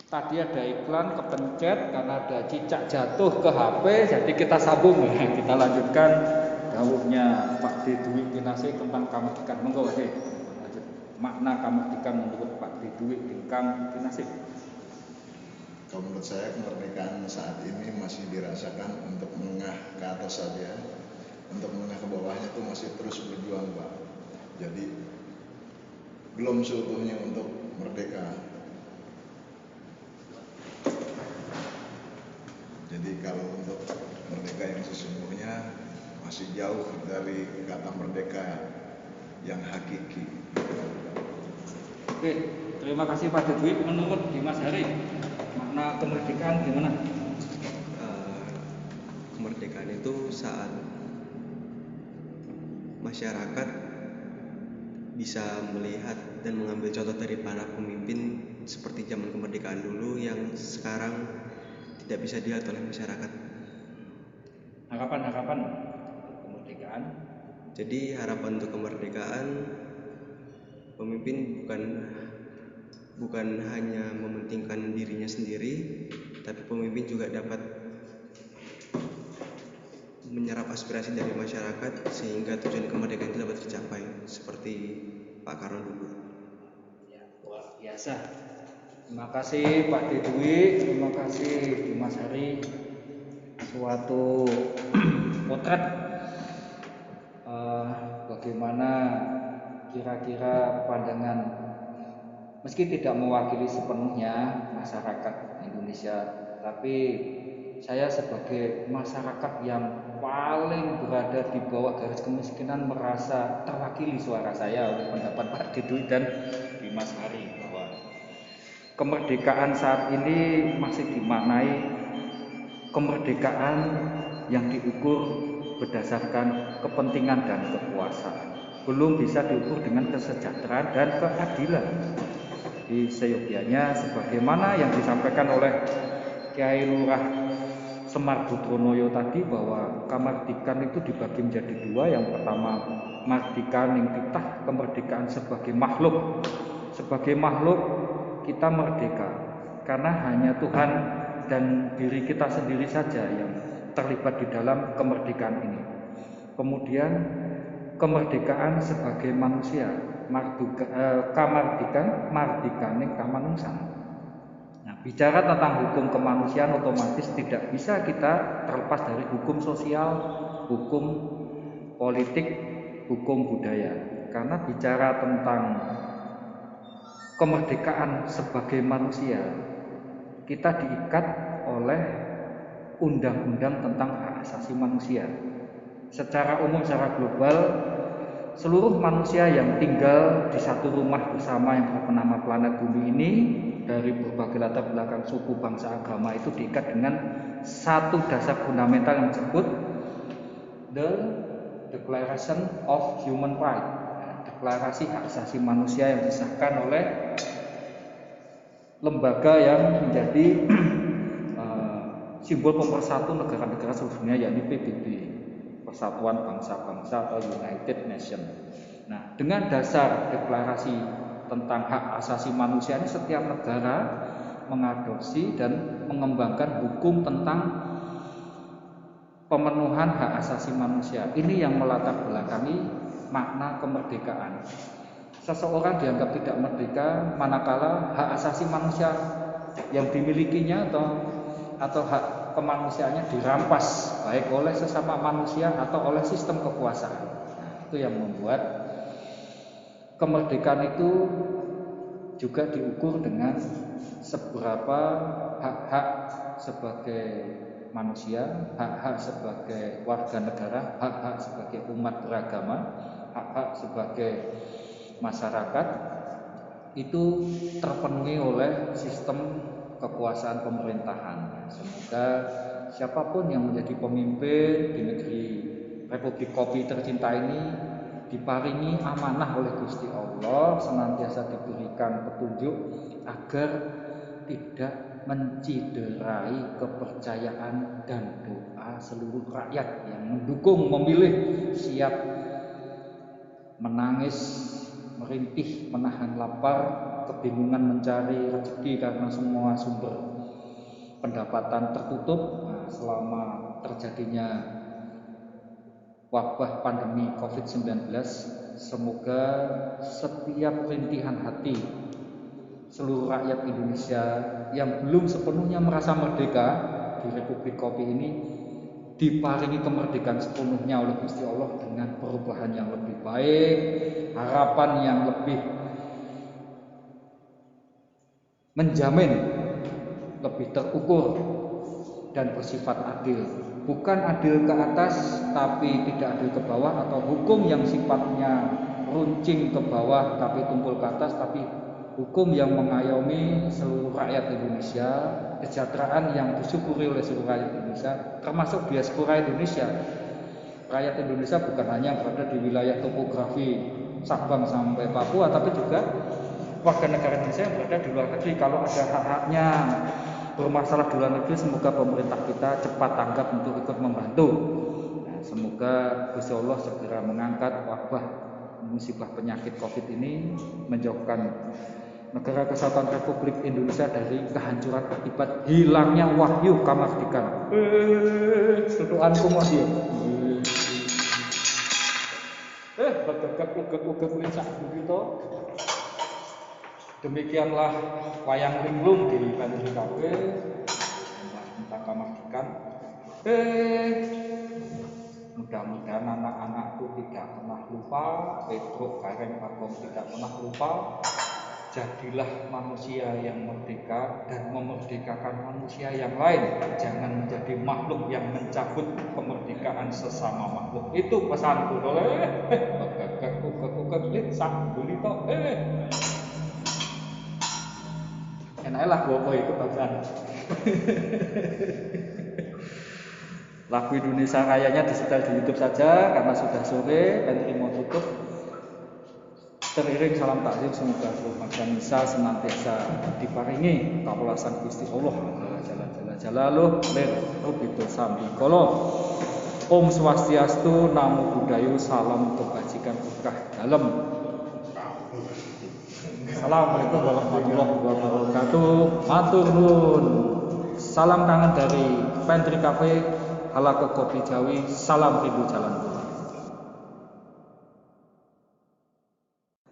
Tadi ada iklan, kepencet karena ada cicak jatuh ke HP, jadi kita sambung. Kita lanjutkan dawuhnya Pak D. Dwi Kinasih tentang kamardikan. Monggo Pak D. Lanjut. Makna kamardikan menurut Pak D. Dwi Kinasih. Kalau menurut saya kemerdekaan saat ini masih dirasakan untuk menengah ke atas saja. Untuk menengah ke bawahnya itu masih terus berjuang, Pak. Jadi belum seutuhnya untuk merdeka. Jadi kalau untuk merdeka yang sesungguhnya masih jauh dari kata merdeka yang hakiki. Oke, terima kasih Pak Dwi. Menurut Dimas Hari, makna kemerdekaan gimana? Kemerdekaan itu saat masyarakat bisa melihat dan mengambil contoh dari para pemimpin seperti zaman kemerdekaan dulu yang sekarang tidak bisa dilihat oleh masyarakat. Harapan kemerdekaan. Jadi harapan untuk kemerdekaan, pemimpin bukan hanya mementingkan dirinya sendiri, tapi pemimpin juga dapat menyerap aspirasi dari masyarakat sehingga tujuan kemerdekaan itu dapat tercapai seperti Pak Karno dulu. Ya, luar biasa. Terima kasih Pak Dwi, terima kasih Dimas Hari. Suatu potret bagaimana kira-kira pandangan, meski tidak mewakili sepenuhnya masyarakat Indonesia, tapi saya sebagai masyarakat yang paling berada di bawah garis kemiskinan merasa terwakili suara saya oleh pendapat Pak Dwi dan Dimas Hari bahwa kemerdekaan saat ini masih dimaknai kemerdekaan yang diukur berdasarkan kepentingan dan kekuasaan, belum bisa diukur dengan kesejahteraan dan keadilan. Di seyogianya sebagaimana yang disampaikan oleh Kiai Lurah Semar Budronoyo tadi, bahwa kamardikan itu dibagi menjadi dua. Yang pertama mardikan yang titah kemerdekaan sebagai makhluk. Sebagai makhluk kita merdeka karena hanya Tuhan dan diri kita sendiri saja yang terlibat di dalam kemerdekaan ini. Kemudian kemerdekaan sebagai manusia, kamardikan mardikaning kamanungsan. Nah, bicara tentang hukum kemanusiaan otomatis tidak bisa kita terlepas dari hukum sosial, hukum politik, hukum budaya. Karena bicara tentang kemerdekaan sebagai manusia, kita diikat oleh undang-undang tentang hak asasi manusia. Secara umum, secara global, seluruh manusia yang tinggal di satu rumah bersama yang bernama planet bumi ini, dari berbagai latar belakang suku, bangsa, agama, itu diikat dengan satu dasar fundamental yang disebut The Declaration of Human Rights, deklarasi hak asasi manusia yang disahkan oleh lembaga yang menjadi simbol pemersatu negara-negara seluruh dunia, yakni PBB, Persatuan Bangsa-Bangsa atau United Nations. Nah, dengan dasar deklarasi tentang hak asasi manusia ini, setiap negara mengadopsi dan mengembangkan hukum tentang pemenuhan hak asasi manusia. Ini yang melatar belakangi makna kemerdekaan. Seseorang dianggap tidak merdeka manakala hak asasi manusia yang dimilikinya atau hak kemanusiaannya dirampas, baik oleh sesama manusia atau oleh sistem kekuasaan. Nah, itu yang membuat kemerdekaan itu juga diukur dengan seberapa hak-hak sebagai manusia, hak-hak sebagai warga negara, hak-hak sebagai umat beragama, hak-hak sebagai masyarakat itu terpenuhi oleh sistem kekuasaan pemerintahan. Semoga siapapun yang menjadi pemimpin di negeri Republik Kopi tercinta ini diparingi amanah oleh Gusti Allah, senantiasa diberikan petunjuk agar tidak menciderai kepercayaan dan doa seluruh rakyat yang mendukung, memilih, siap menangis, merintih, menahan lapar kebingungan mencari rezeki karena semua sumber pendapatan tertutup. Nah, selama terjadinya wabah pandemi COVID-19, semoga setiap rintihan hati seluruh rakyat Indonesia yang belum sepenuhnya merasa merdeka di Republik Kopi ini diparingi kemerdekaan sepenuhnya oleh Gusti Allah dengan perubahan yang lebih baik, harapan yang lebih menjamin, lebih terukur dan bersifat adil. Bukan adil ke atas tapi tidak adil ke bawah, atau hukum yang sifatnya runcing ke bawah tapi tumpul ke atas, tapi hukum yang mengayomi seluruh rakyat Indonesia, kesejahteraan yang disyukuri oleh seluruh rakyat Indonesia, termasuk diaspora Indonesia. Rakyat Indonesia bukan hanya berada di wilayah topografi Sabang sampai Papua, tapi juga warga negara Indonesia yang berada di luar negeri. Kalau ada hak-haknya bermasalah di luar negeri, semoga pemerintah kita cepat tanggap untuk ikut membantu. Nah, semoga Gusti Allah segera mengangkat wabah musibah penyakit COVID ini, menjauhkan negara kesatuan Republik Indonesia dari kehancuran akibat hilangnya wahyu kemerdekaan. Tutuanku mau dia. Bagagak lincah begitu. Demikianlah wayang linglung di Pantri Cafe tentang kemerdekaan. Mudah-mudahan anak-anakku tidak pernah lupa, Petruk Kareng Bagong tidak pernah lupa. Jadilah manusia yang merdeka dan memerdekakan manusia yang lain. Jangan menjadi makhluk yang mencabut kemerdekaan sesama makhluk. Itu pesanku oleh enaklah bobo itu bagian. Lagu Indonesia Rayanya disetel di YouTube saja karena sudah sore, Pantri mau tutup. Teriring salam takzim, semoga keluarga Nisa senantiasa diparingi kawelasan Gusti Allah jalaluh lir rubitul sambikala. Om Swastiastu, Namo Buddhayo, salam kebajikan berkah dalam. Assalamualaikum warahmatullahi wabarakatuh. Matur nuwun. Salam kangen dari Pantri Cafe, Halaka Kopi Jawi. Salam Rindu Jalan.